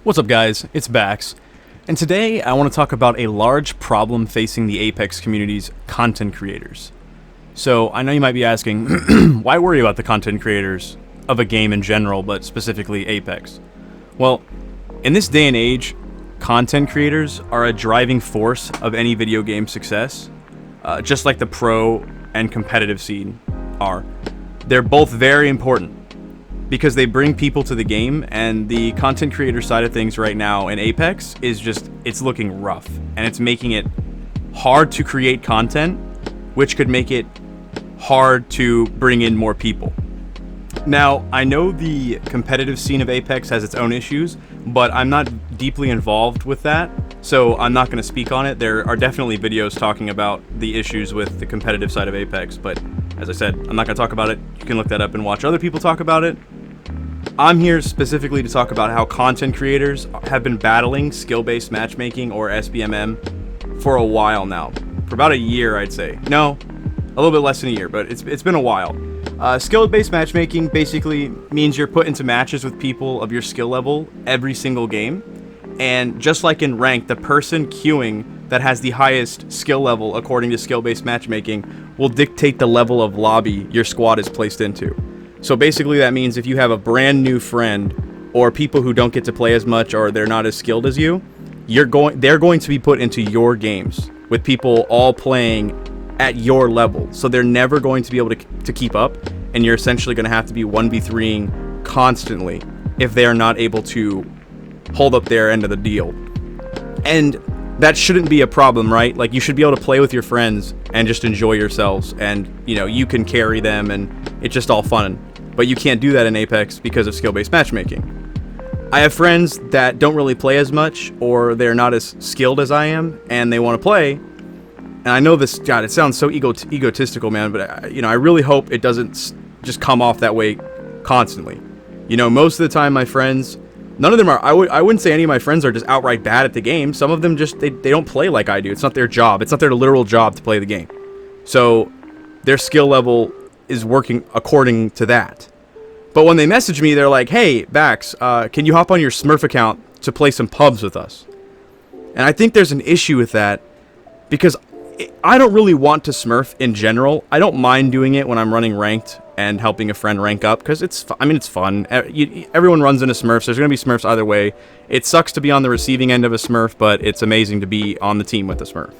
What's up, guys? It's Bax, and today I want to talk about a large problem facing the Apex community's content creators. So, I know you might be asking, why worry about the content creators of a game in general, but specifically Apex? Well, in this day and age, content creators are a driving force of any video game success, just like the pro and competitive scene are. They're both very important because they bring people to the game, and the content creator side of things right now in Apex is just, it's looking rough, and it's making it hard to create content, which could make it hard to bring in more people. Now, I know the competitive scene of Apex has its own issues, but I'm not deeply involved with that, so I'm not going to speak on it. There are definitely videos talking about the issues with the competitive side of Apex, but as I said, I'm not going to talk about it. You can look that up and watch other people talk about it. I'm here specifically to talk about how content creators have been battling skill-based matchmaking, or SBMM, for a while now. For about a year, I'd say. No, a little bit less than a year, but it's been a while. Skill-based matchmaking basically means you're put into matches with people of your skill level every single game. And just like in ranked, the person queuing that has the highest skill level according to skill-based matchmaking will dictate the level of lobby your squad is placed into. So basically that means if you have a brand new friend or people who don't get to play as much or they're not as skilled as you, they're going to be put into your games with people all playing at your level. So they're never going to be able to keep up, and you're essentially going to have to be 1v3ing constantly if they're not able to hold up their end of the deal. And that shouldn't be a problem, right? Like, you should be able to play with your friends and just enjoy yourselves, and you can carry them and it's just all fun. But you can't do that in Apex because of skill-based matchmaking. I have friends that don't really play as much, or they're not as skilled as I am, and they want to play. And I know this, God, it sounds so egotistical, man, but I really hope it doesn't just come off that way constantly. Most of the time my friends, none of them are, I wouldn't say any of my friends are just outright bad at the game. Some of them just, they don't play like I do. It's not their job. It's not their literal job to play the game. So their skill level is working according to that. But when they message me, they're like, hey, Bax, can you hop on your Smurf account to play some pubs with us? And I think there's an issue with that because I don't really want to Smurf in general. I don't mind doing it when I'm running ranked and helping a friend rank up because it's fun. Everyone runs into Smurfs. There's going to be Smurfs either way. It sucks to be on the receiving end of a Smurf, but it's amazing to be on the team with a Smurf.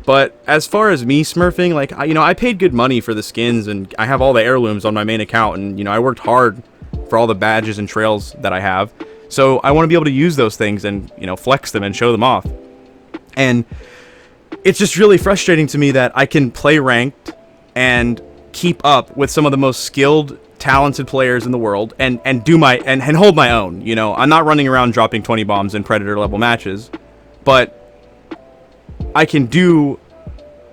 But as far as me Smurfing, like, I paid good money for the skins, and I have all the heirlooms on my main account, and, I worked hard for all the badges and trails that I have. So I want to be able to use those things and, flex them and show them off. And it's just really frustrating to me that I can play ranked and keep up with some of the most skilled, talented players in the world and hold my own. I'm not running around dropping 20 bombs in Predator level matches, but I can do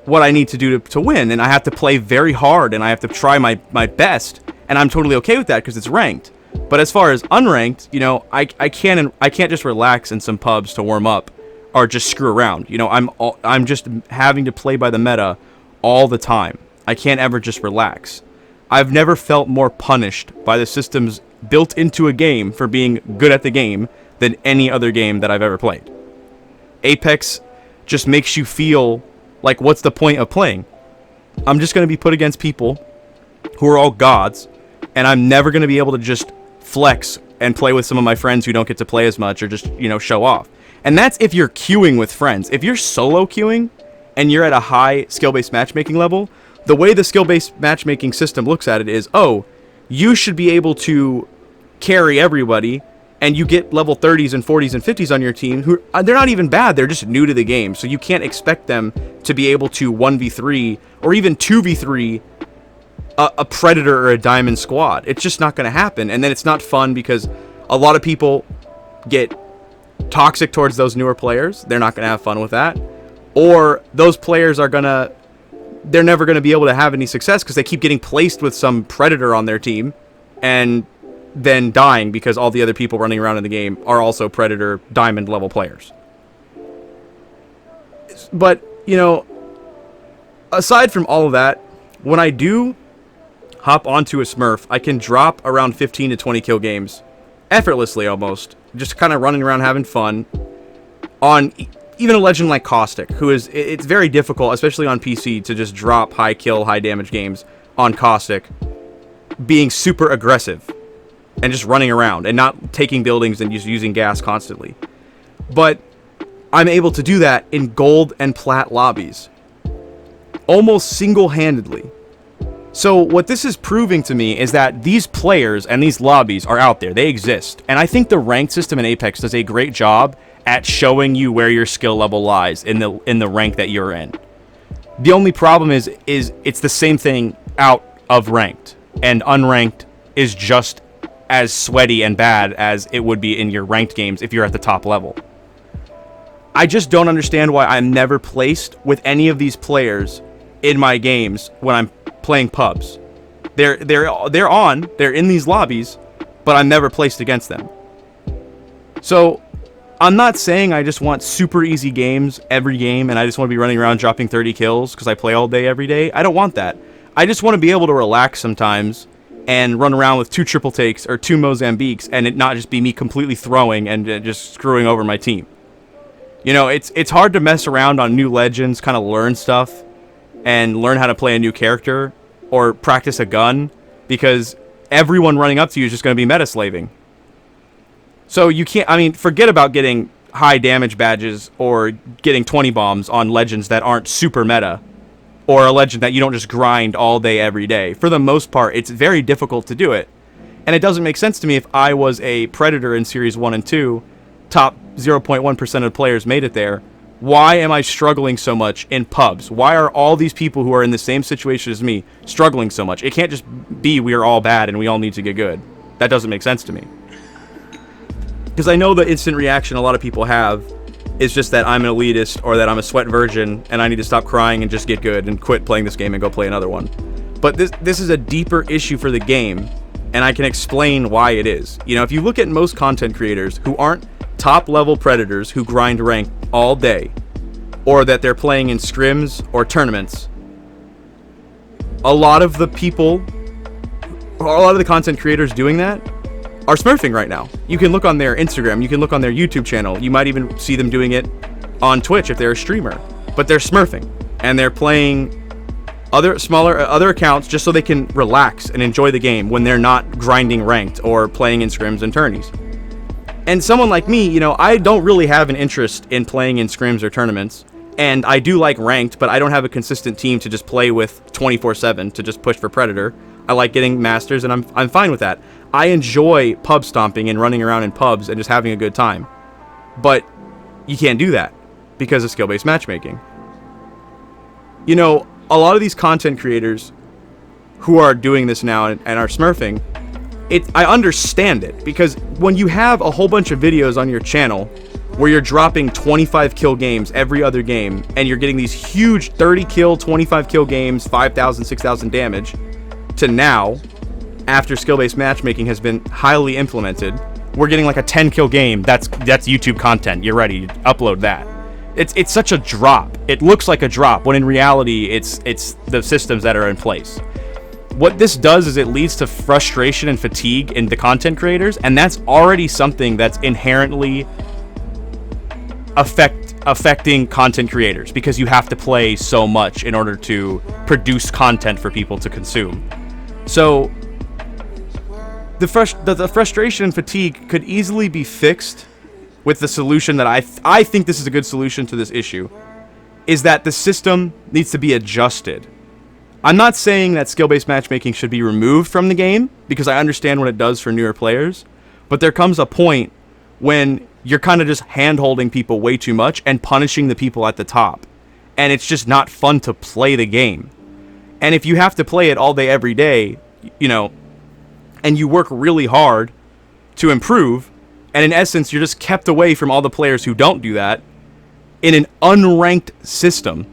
what I need to do to win, and I have to play very hard, and I have to try my best, and I'm totally okay with that because it's ranked. But as far as unranked, I can't just relax in some pubs to warm up or just screw around. I'm just having to play by the meta all the time. I can't ever just relax. I've never felt more punished by the systems built into a game for being good at the game than any other game that I've ever played. Apex just makes you feel like, what's the point of playing? I'm just going to be put against people who are all gods, and I'm never going to be able to just flex and play with some of my friends who don't get to play as much or just, show off. And that's if you're queuing with friends. If you're solo queuing and you're at a high skill-based matchmaking level, the way the skill-based matchmaking system looks at it is, you should be able to carry everybody, and you get level 30s and 40s and 50s on your team who, they're not even bad, they're just new to the game. So you can't expect them to be able to 1v3 or even 2v3 a Predator or a Diamond squad. It's just not going to happen. And then it's not fun because a lot of people get toxic towards those newer players. They're not going to have fun with that. Or those players they're never going to be able to have any success because they keep getting placed with some Predator on their team and then dying because all the other people running around in the game are also Predator Diamond level players. But, aside from all of that, when I do hop onto a Smurf, I can drop around 15 to 20 kill games effortlessly almost just kind of running around having fun on even a legend like Caustic, who is, it's very difficult, especially on PC, to just drop high kill, high damage games on Caustic, being super aggressive and just running around and not taking buildings and just using gas constantly. But I'm able to do that in gold and plat lobbies, almost single-handedly. So what this is proving to me is that these players and these lobbies are out there. They exist. And I think the ranked system in Apex does a great job at showing you where your skill level lies in the rank that you're in. The only problem is it's the same thing out of ranked, and unranked is just as sweaty and bad as it would be in your ranked games if you're at the top level. I just don't understand why I'm never placed with any of these players in my games when I'm playing pubs. They're in these lobbies, but I'm never placed against them. So I'm not saying I just want super easy games every game and I just want to be running around dropping 30 kills because I play all day every day. I don't want that. I just want to be able to relax sometimes and run around with 2 triple takes or 2 Mozambiques and it not just be me completely throwing and just screwing over my team. You know, it's hard to mess around on new legends, kind of learn stuff and learn how to play a new character or practice a gun, because everyone running up to you is just going to be meta slaving. So you can't, I mean, forget about getting high damage badges or getting 20 bombs on legends that aren't super meta, or a legend that you don't just grind all day every day. For the most part, it's very difficult to do it. And it doesn't make sense to me if I was a Predator in Series 1 and 2, top 0.1% of players made it there. Why am I struggling so much in pubs? Why are all these people who are in the same situation as me struggling so much? It can't just be we are all bad and we all need to get good. That doesn't make sense to me. Because I know the instant reaction a lot of people have is just that I'm an elitist or that I'm a sweat virgin and I need to stop crying and just get good and quit playing this game and go play another one. But this is a deeper issue for the game, and I can explain why it is. You know, if you look at most content creators who aren't top level Predators who grind rank all day, or that they're playing in scrims or tournaments, a lot of the content creators doing that are smurfing right now. You can look on their Instagram, you can look on their YouTube channel, you might even see them doing it on Twitch if they're a streamer, but they're smurfing and they're playing other accounts just so they can relax and enjoy the game when they're not grinding ranked or playing in scrims and tourneys. And someone like me, you know, I don't really have an interest in playing in scrims or tournaments, and I do like ranked, but I don't have a consistent team to just play with 24/7 to just push for Predator. I like getting masters, and I'm fine with that. I enjoy pub stomping and running around in pubs and just having a good time. But you can't do that because of skill-based matchmaking. You know, a lot of these content creators who are doing this now and are smurfing, I understand it, because when you have a whole bunch of videos on your channel where you're dropping 25 kill games every other game and you're getting these huge 30 kill, 25 kill games, 5,000, 6,000 damage, to now, after skill-based matchmaking has been highly implemented, we're getting like a 10 kill game. That's YouTube content. You're ready to upload that. It's such a drop. It looks like a drop when in reality it's the systems that are in place. What this does is it leads to frustration and fatigue in the content creators, and that's already something that's inherently affecting content creators, because you have to play so much in order to produce content for people to consume. So the frustration and fatigue could easily be fixed with the solution that I think this is a good solution to this issue, is that the system needs to be adjusted. I'm not saying that skill-based matchmaking should be removed from the game, because I understand what it does for newer players, but there comes a point when you're kind of just hand-holding people way too much and punishing the people at the top, and it's just not fun to play the game. And if you have to play it all day every day, you know, and you work really hard to improve, and in essence you're just kept away from all the players who don't do that in an unranked system,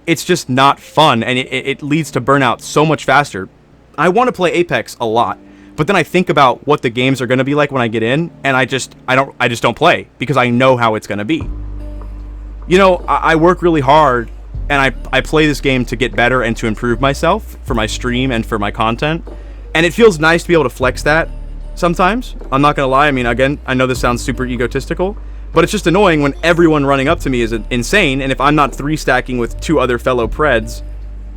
it's just not fun, and it leads to burnout so much faster. I want to play Apex a lot, but then I think about what the games are going to be like when I get in, and I just don't play, because I know how it's going to be. You know, I work really hard, and I play this game to get better and to improve myself for my stream and for my content, and it feels nice to be able to flex that. sometimes. I'm not gonna lie. I mean, again, I know this sounds super egotistical, but it's just annoying when everyone running up to me is insane, and if I'm not 3-stacking with 2 other fellow Preds,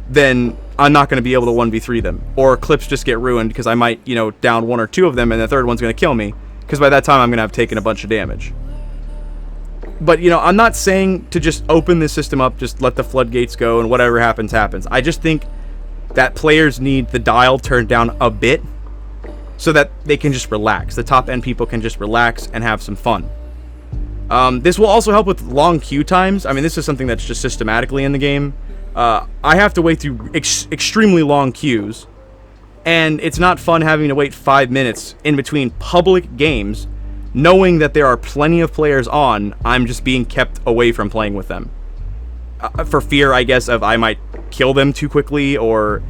then I'm not going to be able to 1v3 them. Or clips just get ruined because I might, down 1 or 2 of them, and the third one's going to kill me, because by that time I'm going to have taken a bunch of damage. But, I'm not saying to just open this system up, just let the floodgates go, and whatever happens, happens. I just think that players need the dial turned down a bit so that they can just relax. The top-end people can just relax and have some fun. This will also help with long queue times. I mean, this is something that's just systematically in the game. I have to wait through extremely long queues, and it's not fun having to wait 5 minutes in between public games, knowing that there are plenty of players on. I'm just being kept away from playing with them. For fear, I guess, of I might kill them too quickly, or,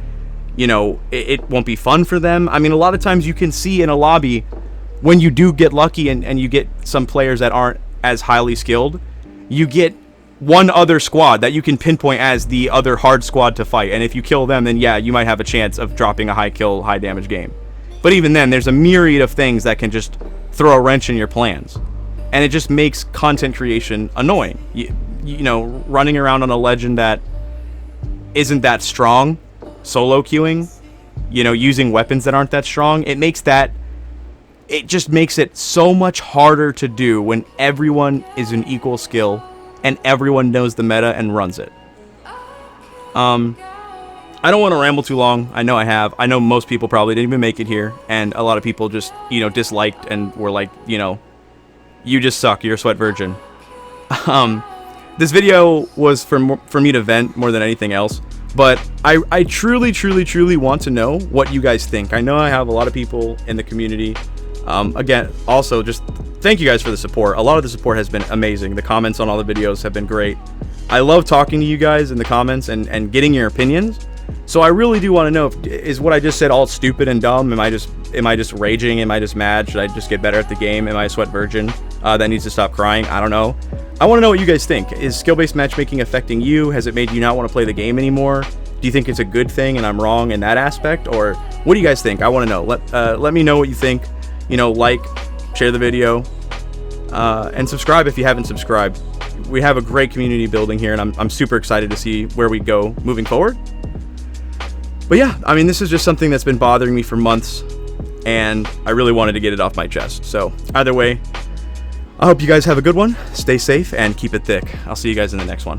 it won't be fun for them. I mean, a lot of times you can see in a lobby, when you do get lucky and you get some players that aren't as highly skilled, you get one other squad that you can pinpoint as the other hard squad to fight, and if you kill them, then yeah, you might have a chance of dropping a high kill, high damage game. But even then, there's a myriad of things that can just throw a wrench in your plans, and it just makes content creation annoying. Running around on a legend that isn't that strong, solo queuing, using weapons that aren't that strong, it just makes it so much harder to do when everyone is an equal skill and everyone knows the meta and runs it. I don't want to ramble too long. I know I have. I know most people probably didn't even make it here, and a lot of people just, disliked and were like, you just suck. You're a sweat virgin. This video was for me to vent more than anything else, but I truly, truly, truly want to know what you guys think. I know I have a lot of people in the community. Again, also, just thank you guys for the support. A lot of the support has been amazing. The comments on all the videos have been great. I love talking to you guys in the comments and getting your opinions. So I really do want to know, is what I just said all stupid and dumb? Am I just raging? Am I just mad? Should I just get better at the game? Am I a sweat virgin that needs to stop crying? I don't know. I want to know what you guys think. Is skill-based matchmaking affecting you? Has it made you not want to play the game anymore? Do you think it's a good thing and I'm wrong in that aspect? Or what do you guys think? I want to know. Let me know what you think. Like, share the video, and subscribe if you haven't subscribed. We have a great community building here, and I'm super excited to see where we go moving forward. But yeah, I mean, this is just something that's been bothering me for months, and I really wanted to get it off my chest. So either way, I hope you guys have a good one. Stay safe and keep it thick. I'll see you guys in the next one.